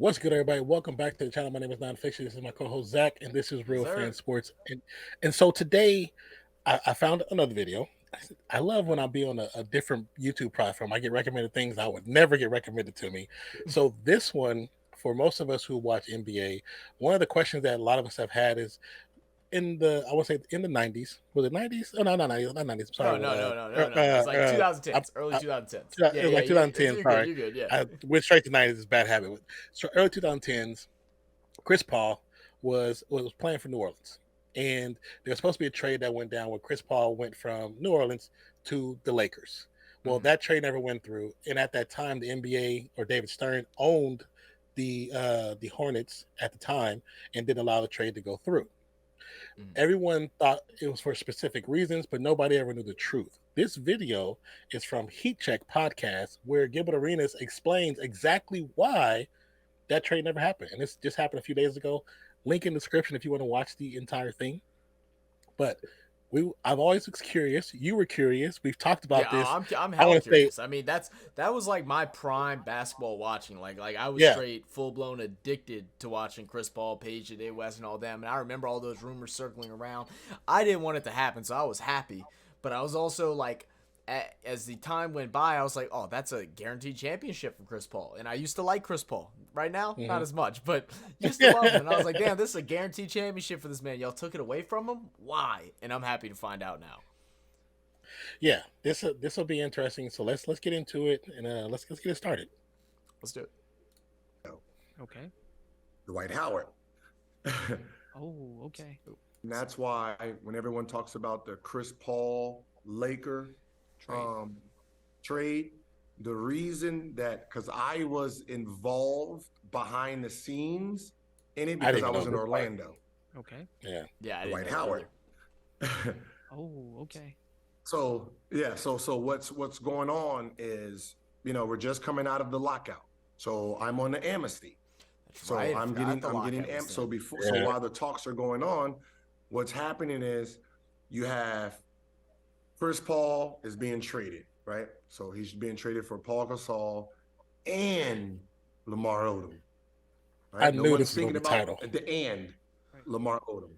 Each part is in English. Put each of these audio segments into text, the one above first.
What's good, everybody? Welcome back to the channel. My name is Nonpfixion. This is my co-host Zach, and this is Yes, Real Fan sir. Sports. And so today, I found another video. I love when I be on a different YouTube platform. I get recommended things I would never get recommended to me. So this one, for most of us who watch NBA, one of the questions that a lot of us have had is I would say in the '90s. Was it '90s? Oh no, not '90s. I'm sorry. No, no, no, no, no, no. It was like I, 2010s, early I, 2010s. it Yeah, was yeah, like 2010. you're good, Sorry, you're good. Yeah. I went straight to '90s. Is a bad habit. So early 2010s, Chris Paul was playing for New Orleans, and there was supposed to be a trade that went down where Chris Paul went from New Orleans to the Lakers. Well, hmm that trade never went through, and at that time, the NBA or David Stern owned the Hornets at the time and didn't allow the trade to go through. hmm Everyone thought it was for specific reasons, but nobody ever knew the truth. This video is from Heat Check Podcast, where Gilbert Arenas explains exactly why that trade never happened. And this just happened a few days ago. Link in the description if you want to watch the entire thing. But I've always was curious. You were curious. We've talked Yeah, about this. I'm I hella want to say, curious. I mean, that was like my prime basketball watching. Like I was yeah, straight full blown addicted to watching Chris Paul, Page, Day West, and all them. And I remember all those rumors circling around. I didn't want it to happen, so I was happy. But I was also like, as the time went by, I was like, oh, that's a guaranteed championship from Chris Paul. And I used to like Chris Paul. Right now, not hmm as much, but used to love him. And I was like, damn, this is a guaranteed championship for this man. Y'all took it away from him? Why? And I'm happy to find out now. yeah. This will be interesting. So let's get into it and let's get it started. Let's do it. Okay. Dwight Howard. Oh, okay. And that's why when everyone talks about the Chris Paul Laker trade, the reason that because I was involved behind the scenes in it I because didn't I know was in this part. Orlando. Okay. Yeah, Yeah, I didn't Dwight know Howard. either. Oh, okay. So yeah, so what's going on is we're just coming out of the lockout. So I'm on the amnesty. That's So right. I I'm forgot getting the lockout was so then. before Yeah. so while the talks are going on, what's happening is you have Chris Paul is being traded, right? So he's being traded for Paul Gasol and Lamar Odom. Right? I knew this was gonna be title. At the end, Right. Lamar Odom,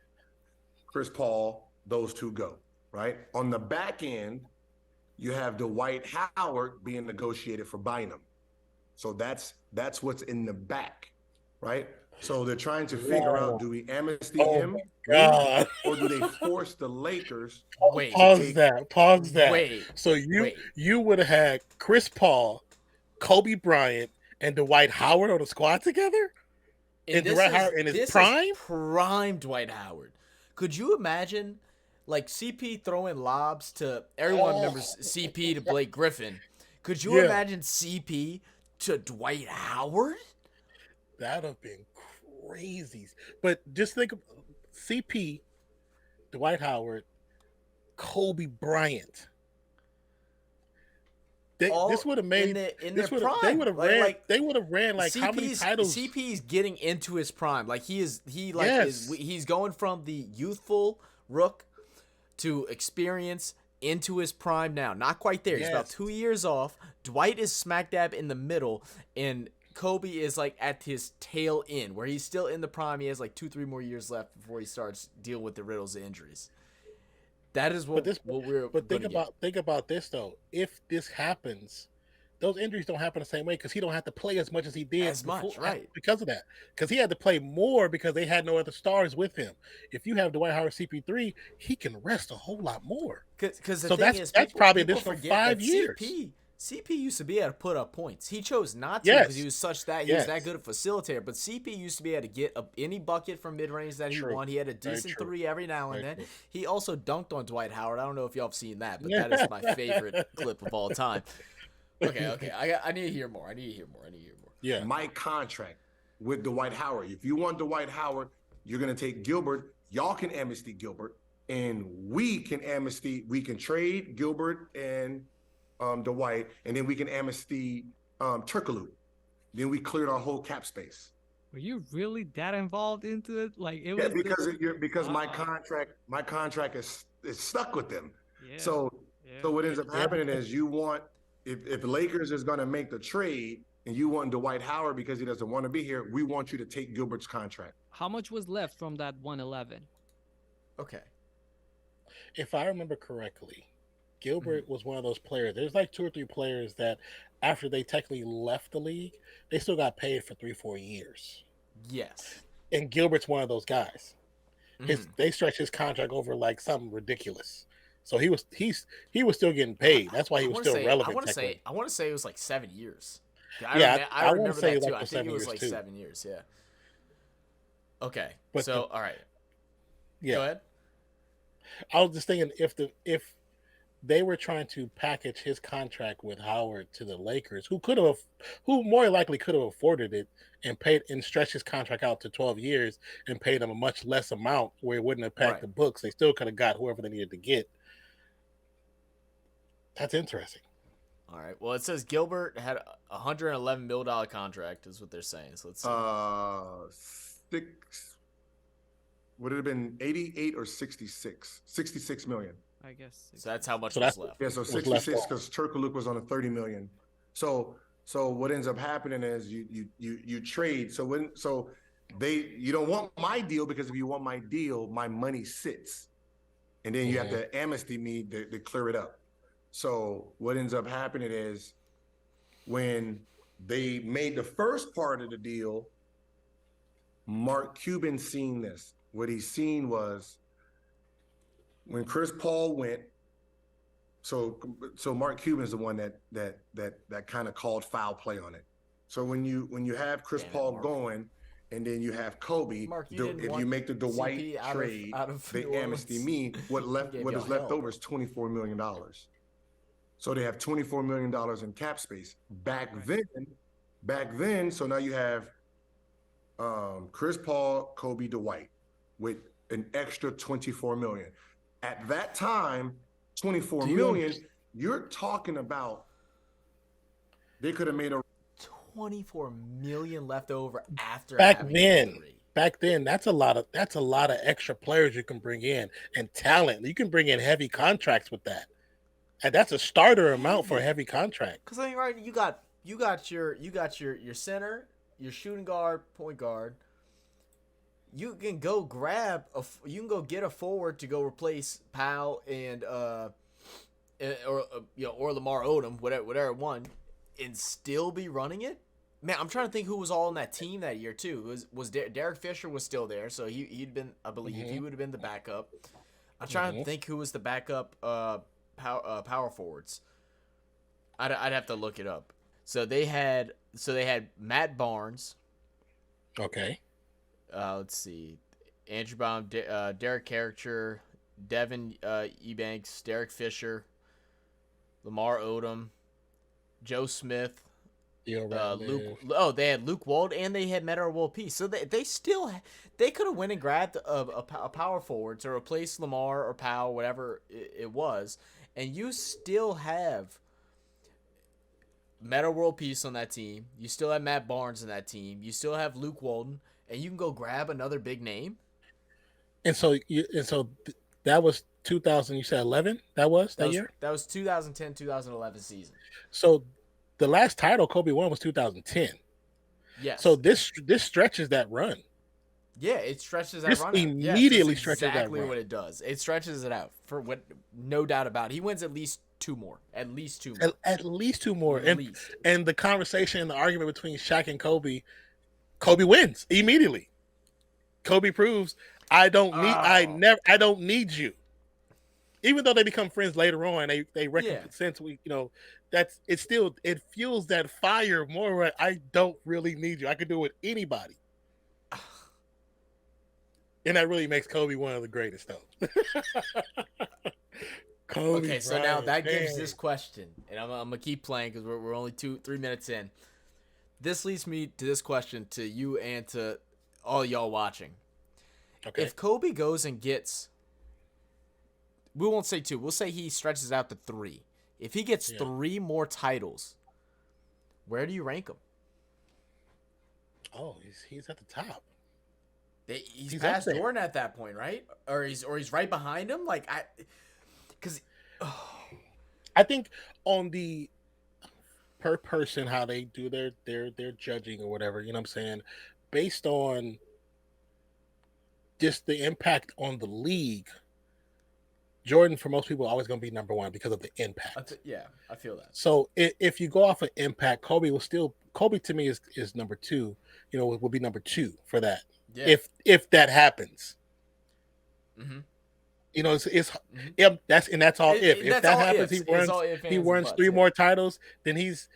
Chris Paul, those two go, right? On the back end, you have Dwight Howard being negotiated for Bynum. So that's what's in the back, right? So they're trying to figure out, do we amnesty Oh him, my God. or do they force the Lakers Wait, Pause that. Pause that. wait, So wait. you would have had Chris Paul, Kobe Bryant, and Dwight Howard on the squad together? And Dwight Howard in his this prime? is prime Dwight Howard. Could you imagine, like CP throwing lobs to everyone remembers CP to Blake Griffin? Could you Yeah. imagine CP to Dwight Howard? That'd have been crazy. But just think of CP, Dwight Howard, Kobe Bryant. All This would have made in this their would have they prime. would have Like they would have ran like how many titles? CP's getting into his prime. Like is Yes. he's going from the youthful rook to experience into his prime now. Not quite there. He's about Yes. 2 years off. Dwight is smack dab in the middle, and Kobe is like at his tail end, where he's still in the prime. He has like 2-3 more years left before he starts dealing with the riddles of injuries. That is what we're But gonna get. think about this though. If this happens, those injuries don't happen the same way because he don't have to play as much as he did As much, right. because of that. Because he had to play more because they had no other stars with him. If you have Dwight Howard CP3, he can rest a whole lot more. Because the So thing is, that's probably people additional forget 5 that years. CP used to be able to put up points. He chose not to Yes. because he was he was that Yes. good a facilitator. But CP used to be able to get any bucket from mid range that he True. wanted. He had a Very decent true. three every now and Very then. true. He also dunked on Dwight Howard. I don't know if y'all have seen that, but that is my favorite clip of all time. Okay. I need to hear more. I need to hear more. Yeah. my contract with Dwight Howard. If you want Dwight Howard, you're going to take Gilbert. Y'all can amnesty Gilbert, and we can trade Gilbert and Dwight, and then we can amnesty Turkoglu. Then we cleared our whole cap space. Were you really that involved into it? Like it Yeah, was because my Wow. contract is stuck with them. Yeah. So yeah. so what ends up happening is you want if the Lakers is going to make the trade, and you want Dwight Howard because he doesn't want to be here, we want you to take Gilbert's contract. How much was left from that 111? Okay. If I remember correctly, Gilbert was one of those players. There's like 2 or 3 players that after they technically left the league, they still got paid for 3-4 years. Yes. And Gilbert's one of those guys. They stretched his contract over like something ridiculous. So he was still getting paid. That's why he was still relevant. I want to say it was like 7 years. I remember wanna say that too. like I think it was like too. 7 years. Yeah. Okay. But all right. Yeah. Go ahead. I was just thinking if they were trying to package his contract with Howard to the Lakers, who more likely could have afforded it and stretched his contract out to 12 years and paid him a much less amount where it wouldn't have packed the books. They still could have got whoever they needed to get. That's interesting. All right. Well, it says Gilbert had a $111 million contract, is what they're saying. So let's see. Would it have been 88 or 66? 66 million. I guess. So that's how much was left. Yeah, so 66 because Turkaluk was on a 30 million. So what ends up happening is you trade. So you don't want my deal, because if you want my deal, my money sits, and then you have to amnesty me to clear it up. So what ends up happening is when they made the first part of the deal, Mark Cuban seen this. What he seen was when Chris Paul went. So Mark Cuban is the one that kind of called foul play on it. So when you have Chris Paul going, and then you have Kobe, Mark, if you make the Dwight trade, they amnesty me. What is left over is $24 million. So they have $24 million in cap space. Back then, so now you have Chris Paul, Kobe, Dwight with an extra $24 million. At that time, $24 million, you're talking about they could have made a $24 million left over after back then. That's a lot of extra players you can bring in and talent. You can bring in heavy contracts with that, and that's a starter amount for a heavy contract. Because I mean, right, you got your center, your shooting guard, point guard. You can go get a forward to go replace Powell and or Lamar Odom, whatever one, and still be running it. Man, I'm trying to think who was all on that team that year too. Was Derek Fisher was still there, so he'd been, I believe, he would have been the backup. I'm trying to think who was the backup power forwards. I'd have to look it up. So they had Matt Barnes. Okay. Let's see, Andrew Baum, Derek Carricker, Devin Ebanks, Derek Fisher, Lamar Odom, Joe Smith, Luke. Oh, they had Luke Wald and they had Meta World Peace. So they could have went and grabbed a power forward to replace Lamar or Powell, whatever it was, and you still have Meta World Peace on that team. You still have Matt Barnes on that team. You still have Luke Walton. And you can go grab another big name. And so that was 2000. You said 11. That was that year. That was 2010-2011 season. So the last title Kobe won was 2010. Yes. So this stretches that run. Yeah, it stretches that run. Immediately stretches that run. Exactly what it does. It stretches it out for what, no doubt about it. He wins at least two more. At least two more. And the conversation and the argument between Shaq and Kobe wins immediately. Kobe proves I don't need you. Even though they become friends later on, they recognize it fuels that fire more. Right? I don't really need you. I could do it with anybody. And that really makes Kobe one of the greatest, though. Kobe okay, so Bryant, now that gives this question, and I'm gonna keep playing because we're only 2-3 minutes in. This leads me to this question to you and to all y'all watching. Okay. If Kobe goes and gets, we won't say 2, we'll say he stretches out to 3. If he gets 3 more titles, where do you rank him? Oh, he's at the top. He's past Jordan at that point, right? Or he's right behind him. I think per person how they do their judging or whatever. You know what I'm saying? Based on just the impact on the league, Jordan for most people always going to be number one because of the impact. I feel that. So if you go off of impact, Kobe to me is number two. You know, will be number two for that. Yeah. If that happens. Mm-hmm. You know, that's all. If that happens, he runs three more titles. Then he's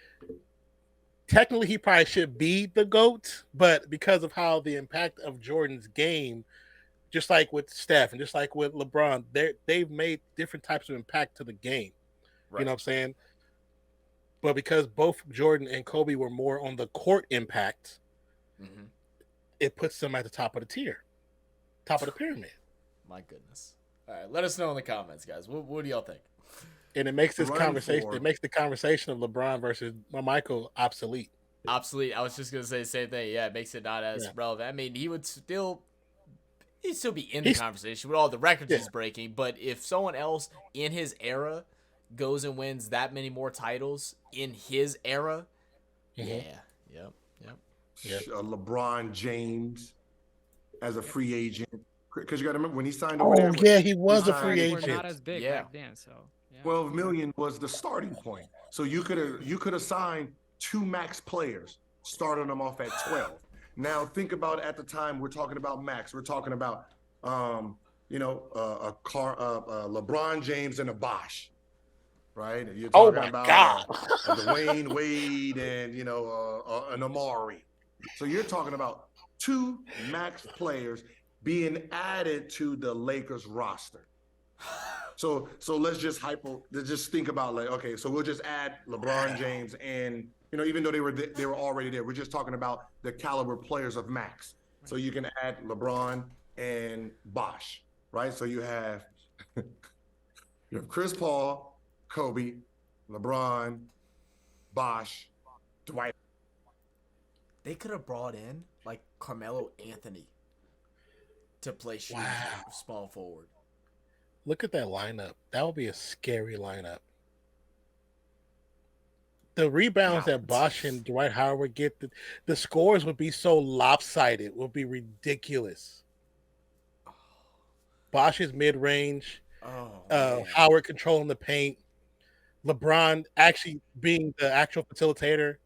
technically he probably should be the GOAT, but because of how the impact of Jordan's game, just like with Steph and just like with LeBron, they've made different types of impact to the game. Right. You know what I'm saying? But because both Jordan and Kobe were more on the court impact, it puts them at the top of the tier, top of the pyramid. My goodness. All right, let us know in the comments, guys. What do y'all think? And it makes this conversation. It makes the conversation of LeBron versus Michael obsolete. Obsolete. I was just gonna say the same thing. Yeah, it makes it not as relevant. I mean, he'd still be in the conversation with all the records he's breaking. But if someone else in his era goes and wins that many more titles in his era, LeBron James as a free agent. Because you got to remember when he signed over there. Yeah, he was a free agent. Not as big back then, so 12 million was the starting point. So you could have signed two max players, starting them off at 12. Now think about at the time we're talking about max. We're talking about LeBron James and a Bosh, right? You're talking about Dwayne Wade and an Amari. So you're talking about two max players being added to the Lakers roster. So let's just think about so we'll just add LeBron James and even though they were already there, we're just talking about the caliber players of max. So you can add LeBron and Bosh, right? So you have Chris Paul, Kobe, LeBron, Bosh, Dwight. They could have brought in like Carmelo Anthony to play small forward. Look at that lineup. That would be a scary lineup. The rebounds that Bosh and Dwight Howard would get, the scores would be so lopsided, would be ridiculous. Bosh's mid-range, Howard controlling the paint, LeBron actually being the actual facilitator,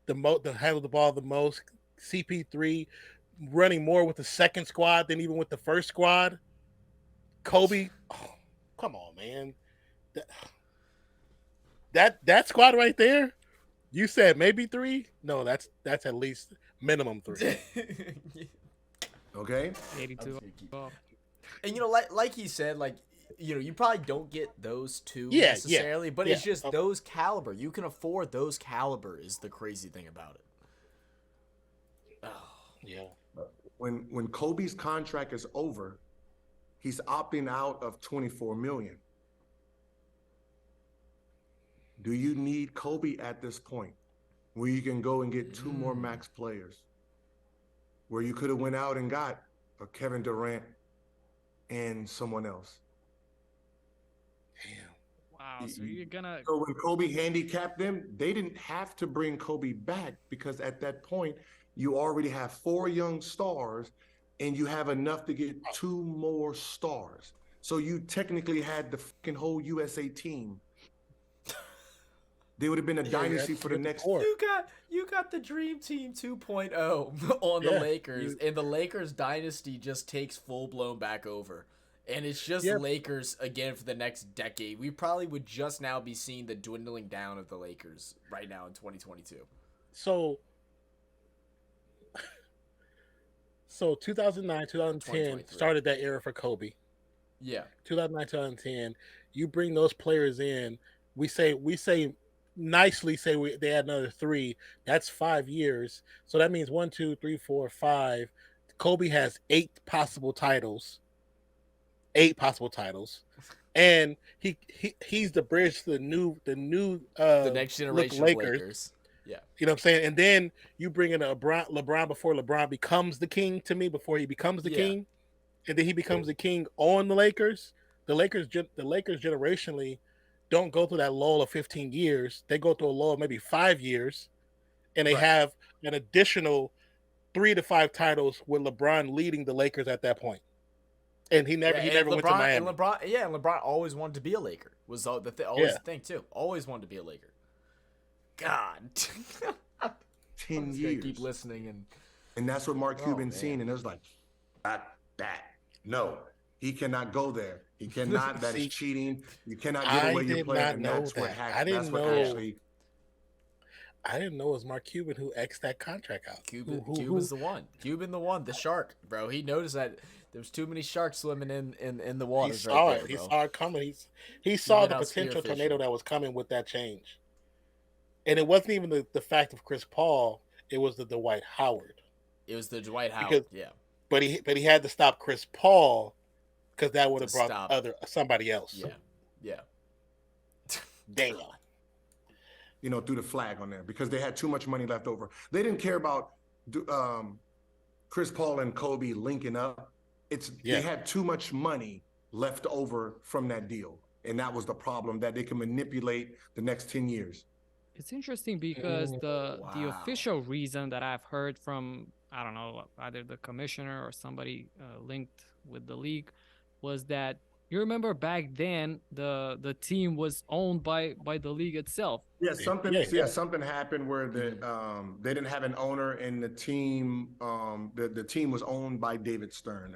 the handle the ball the most, CP3 running more with the second squad than even with the first squad. Kobe, come on, man. That squad right there, you said maybe 3? No, that's at least minimum 3. Okay. 82. And like he said, you probably don't get those two necessarily, but it's just those caliber. You can afford those caliber is the crazy thing about it. Oh. Yeah. When Kobe's contract is over, he's opting out of $24 million. Do you need Kobe at this point where you can go and get 2 more max players? Where you could have went out and got a Kevin Durant and someone else. Damn. Wow, so you're gonna... So when Kobe handicapped them, they didn't have to bring Kobe back because at that point, you already have 4 young stars and you have enough to get 2 more stars. So you technically had the fucking whole USA team. They would have been a dynasty for the next. You got the Dream Team 2.0 on the Lakers, and the Lakers dynasty just takes full blown back over, and it's just Lakers again for the next decade. We probably would just now be seeing the dwindling down of the Lakers right now in 2022. So 2009, 2010 started that era for Kobe. Yeah. 2009, 2010. You bring those players in. We say nicely they add another 3. That's 5 years. So that means 1, 2, 3, 4, 5. Kobe has 8 possible titles. 8 possible titles. And he's the bridge to the next generation of Lakers. Yeah. You know what I'm saying? And then you bring in LeBron before LeBron becomes the king to me, before he becomes the king. And then he becomes the king on the Lakers. The Lakers generationally, don't go through that lull of 15 years. They go through a lull of maybe 5 years, and they Right. have an additional 3 to 5 titles with LeBron leading the Lakers at that point. And he never went to Miami. LeBron always wanted to be a Laker. Was always the thing too. Always wanted to be a Laker. God. 10 years. years. Keep listening and that's what Mark Cuban's seen, and it was like that. No, he cannot go there. He cannot. That is cheating. You cannot give away your player, and that's what happened. I didn't know it was Mark Cuban who X'd that contract out. Cuban's the one. The shark, bro. He noticed that there was too many sharks swimming in the water. He saw it. He saw it coming. He saw the potential tornado that was coming with that change. And it wasn't even the fact of Chris Paul. It was the Dwight Howard. It was the Dwight Howard. But he had to stop Chris Paul because that would have brought somebody else. Yeah. Damn. Threw the flag on there because they had too much money left over. They didn't care about Chris Paul and Kobe linking up. They had too much money left over from that deal, and that was the problem, that they can manipulate the next 10 years. It's interesting because the official reason that I've heard from, I don't know, either the commissioner or somebody linked with the league was that, you remember back then the team was owned by the league itself. Yeah, something happened where they didn't have an owner, and the team the team was owned by David Stern.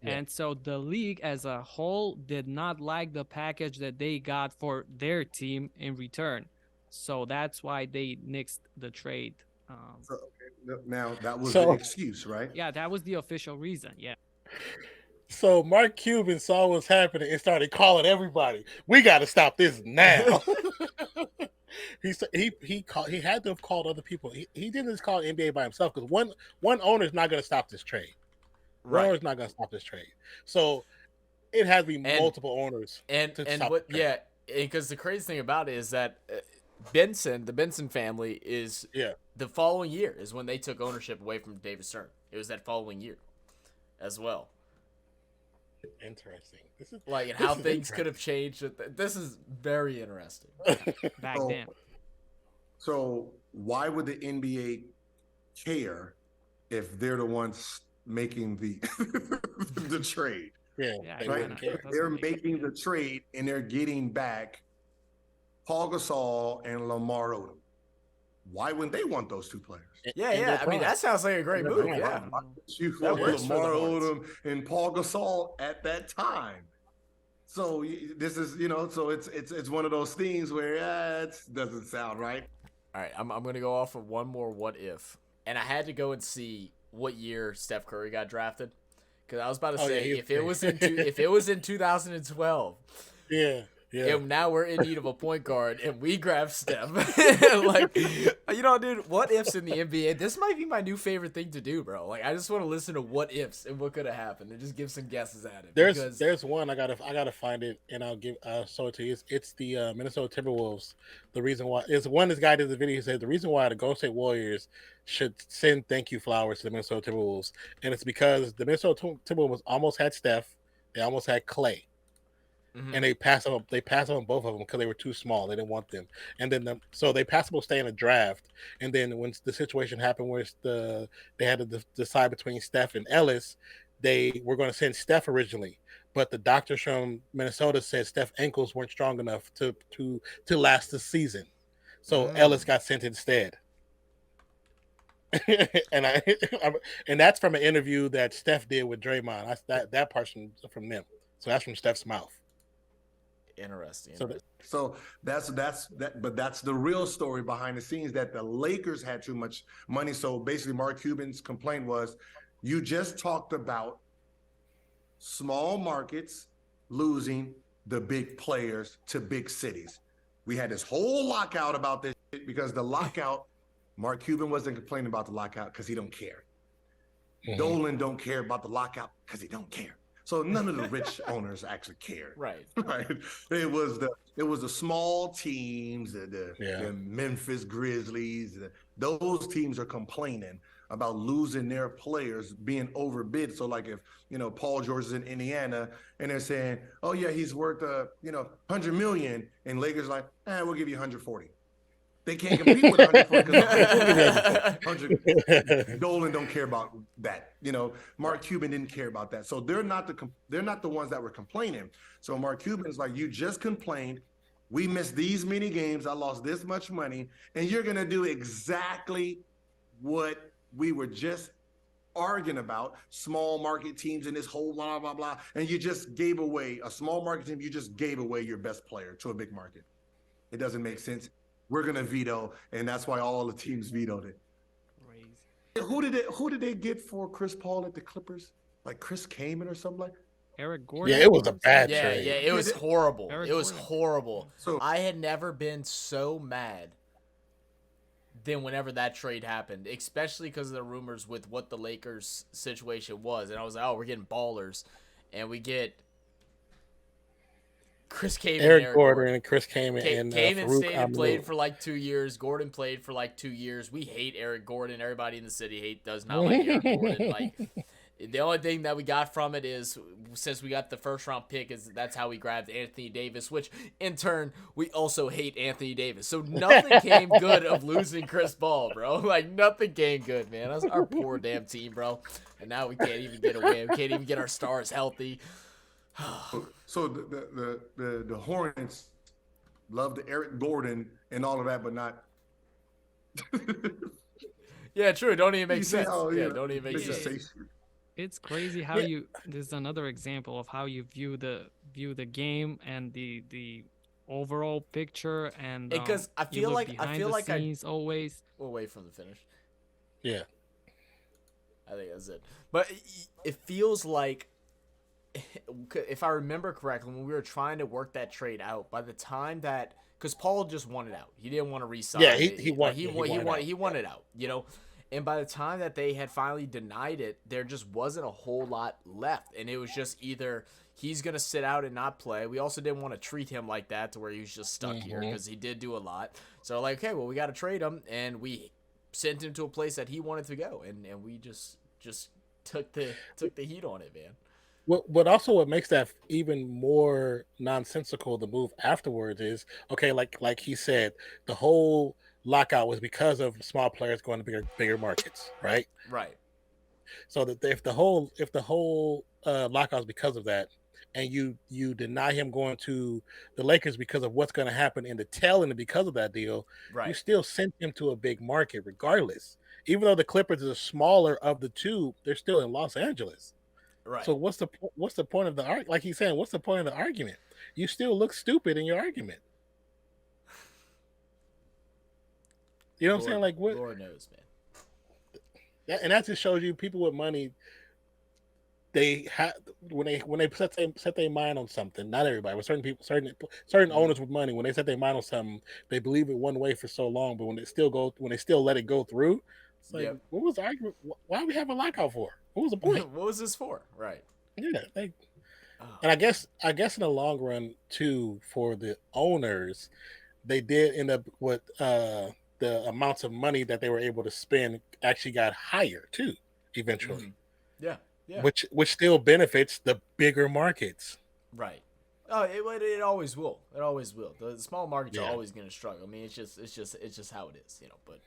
And so the league as a whole did not like the package that they got for their team in return. So that's why they nixed the trade. Now that was the excuse, right? Yeah, that was the official reason. Yeah. So Mark Cuban saw what's happening and started calling everybody. We got to stop this now. He had to have called other people. He didn't just call NBA by himself, because one owner is not going to stop this trade. One owner is not going to stop this trade. So it has to be multiple owners. Because the crazy thing about it is that the Benson family is the following year is when they took ownership away from David Stern. It was that following year as well. Interesting. How things could have changed. This is very interesting. Back then. So why would the NBA care if they're the ones making the the trade? They're making the trade, and they're getting back Paul Gasol and Lamar Odom. Why wouldn't they want those two players? I mean, that sounds like a great move. Yeah, that works. Lamar Odom and Paul Gasol at that time. So this is, so it's one of those things where it doesn't sound right. All right, I'm gonna go off of one more what if, and I had to go and see what year Steph Curry got drafted, because I was about to say if it was in 2012. Yeah. And now we're in need of a point guard, and we grab Steph. Dude, what ifs in the NBA? This might be my new favorite thing to do, bro. I just want to listen to what ifs and what could have happened, and just give some guesses at it. There's one I gotta find it, and I'll show it to you. It's the Minnesota Timberwolves. The reason why this guy did the video. He said the reason why the Golden State Warriors should send thank you flowers to the Minnesota Timberwolves, and it's because the Minnesota Timberwolves almost had Steph, they almost had Clay. Mm-hmm. And they passed on both of them because they were too small. They didn't want them. And then so they passed them stay in a draft. And then when the situation happened where they had to decide between Steph and Ellis, they were going to send Steph originally. But the doctors from Minnesota said Steph's ankles weren't strong enough to last the season. So Ellis got sent instead. and that's from an interview that Steph did with Draymond. That part's from them. So that's from Steph's mouth. Interesting. So that's the real story behind the scenes, that the Lakers had too much money. So basically Mark Cuban's complaint was, you just talked about small markets losing the big players to big cities. We had this whole lockout about this shit because the lockout, Mark Cuban wasn't complaining about the lockout because he don't care. Mm-hmm. Dolan don't care about the lockout because he don't care. So none of the rich owners actually cared. Right. It was the small teams, the Memphis Grizzlies. Those teams are complaining about losing their players being overbid. So like if, Paul George is in Indiana and they're saying, oh yeah, he's worth, 100 million, and Lakers like, we'll give you 140. They can't compete with 140 because 100 Dolan don't care about that. Mark Cuban didn't care about that. So they're not the ones that were complaining. So Mark Cuban's like, you just complained. We missed these many games. I lost this much money, and you're gonna do exactly what we were just arguing about, small market teams and this whole blah, blah, blah. And you just gave away a small market team. You just gave away your best player to a big market. It doesn't make sense. We're going to veto. And that's why all the teams vetoed it. Crazy. Who did they get for Chris Paul at the Clippers? Like Chris Kaman or something like that? Eric Gordon. Yeah, it was a bad trade. Yeah, it was horrible. Eric It was Gordon. horrible. So I had never been so mad than whenever that trade happened, especially because of the rumors with what the Lakers situation was. And I was like, oh, we're getting ballers. And we get Chris Kaman, Eric Gordon and Chris Kaman and Kaman Farouk stayed and played Aminu. for like 2 years. Gordon played for like 2 years. We hate Eric Gordon. Everybody in the city does not like Eric Gordon. Like, the only thing that we got from it is, since we got the first round pick, is that's how we grabbed Anthony Davis, which in turn we also hate Anthony Davis. So nothing came good of losing Chris Paul, bro. Like, nothing came good, man. That's our poor damn team, bro. And now we can't even get a win. We can't even get our stars healthy. So the Hornets love the Eric Gordon and all of that, but not. Yeah, true. Don't even make sense. Yeah, don't even make sense. It's crazy how this is another example of how you view the game and the overall picture, and Because I feel like always. We'll wait for the finish. Yeah. I think that's it. But it feels like, if I remember correctly, when we were trying to work that trade out, by the time that, because Paul just wanted out, he didn't want to re-sign. Yeah, he wanted out. And by the time that they had finally denied it, there just wasn't a whole lot left, and it was just either he's gonna sit out and not play. We also didn't want to treat him like that, to where he was just stuck here, because he did do a lot. So like, okay, well, we got to trade him, and we sent him to a place that he wanted to go, and we just took the heat on it, man. What makes that even more nonsensical, the move afterwards, is, okay, like he said, the whole lockout was because of small players going to bigger markets, right? Right. So that if the whole lockout is because of that, and you deny him going to the Lakers because of what's going to happen in the tail end because of that deal, right, you still sent him to a big market regardless. Even though the Clippers is the smaller of the two, they're still in Los Angeles. Right. So what's the point of the argument? Like he's saying, what's the point of the argument? You still look stupid in your argument. You know what I'm saying? Like, what? Lord knows, man. And that just shows you people with money. They have when they set their mind on something. Not everybody, but certain people, certain owners with money, when they set their mind on something, they believe it one way for so long. But when they still let it go through, it's like, what was the argument? Why we have a lockout for? What was the point? What was this for? Right. Yeah. And I guess in the long run too, for the owners, they did end up with the amounts of money that they were able to spend actually got higher too, eventually. Yeah. Which still benefits the bigger markets. Right. Oh, it always will. It always will. The small markets are always going to struggle. I mean, it's just how it is, But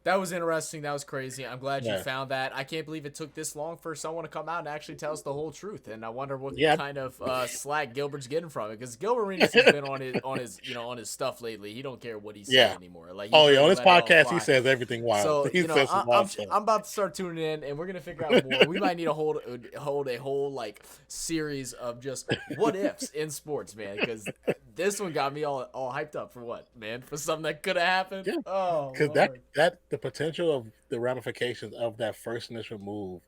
that was interesting. That was crazy. I'm glad you found that. I can't believe it took this long for someone to come out and actually tell us the whole truth. And I wonder what kind of slack Gilbert's getting from it, because Gilbert Arenas has been on his stuff lately. He don't care what he's saying anymore. Like, on his podcast he says everything wild. So he says I'm about to start tuning in, and we're gonna figure out more. We might need to hold a whole like series of just what ifs in sports, man. Because this one got me all hyped up for what, man? For something that could have happened. Yeah. Oh, because that the potential of the ramifications of that first initial move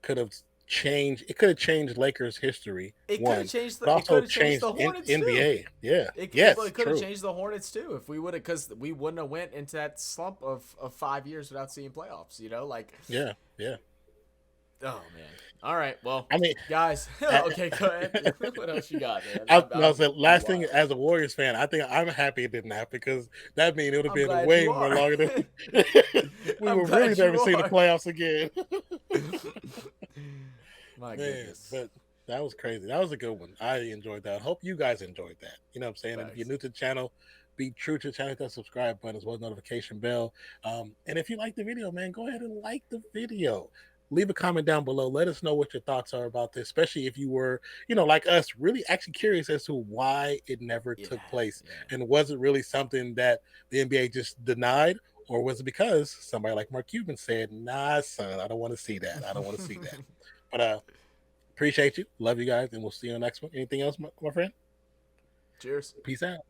could have changed. It could have changed Lakers history. It could have changed the Hornets NBA. Too. Yeah. It could have changed the Hornets too if we would have, because we wouldn't have went into that slump of 5 years without seeing playoffs. Like. Yeah. Oh man. All right. Well, I mean, guys. I, Okay, go ahead. What else you got, man? no, I'm so last thing, wild. as a Warriors fan, I think I'm happy it didn't happen because that means it would have I'm been glad way you more are. longer than we I'm would really glad never you see the are. playoffs again. My Man, goodness. but that was crazy. That was a good one. I enjoyed that. Hope you guys enjoyed that. You know what I'm saying? And if you're Thanks. new to the channel, be true to the channel, hit that subscribe button as well as notification bell. And if you like the video, man, go ahead and like the video. Leave a comment down below. Let us know what your thoughts are about this, especially if you were, like us, really actually curious as to why it never Yeah. took place. Yeah. And was it really something that the NBA just denied? Or was it because somebody like Mark Cuban said, nah, son, I don't want to see that. I don't want to see that. But appreciate you. Love you guys. And we'll see you on the next one. Anything else, my friend? Cheers. Peace out.